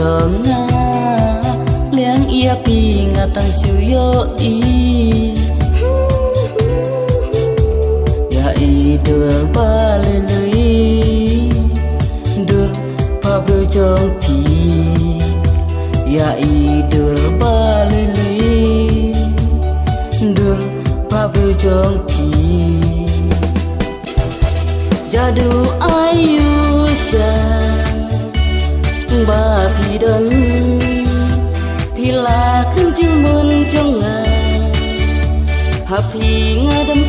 chong nga liang ia pi nga tang chu yo i ya i đường ba lê lưới đường ba bơ chong pi ya i đường ba lê lưới đường ba bơ chong pi jadu ayusha ba pi đơn pi la khinh chim mơn trong ngà hà pi nga đâm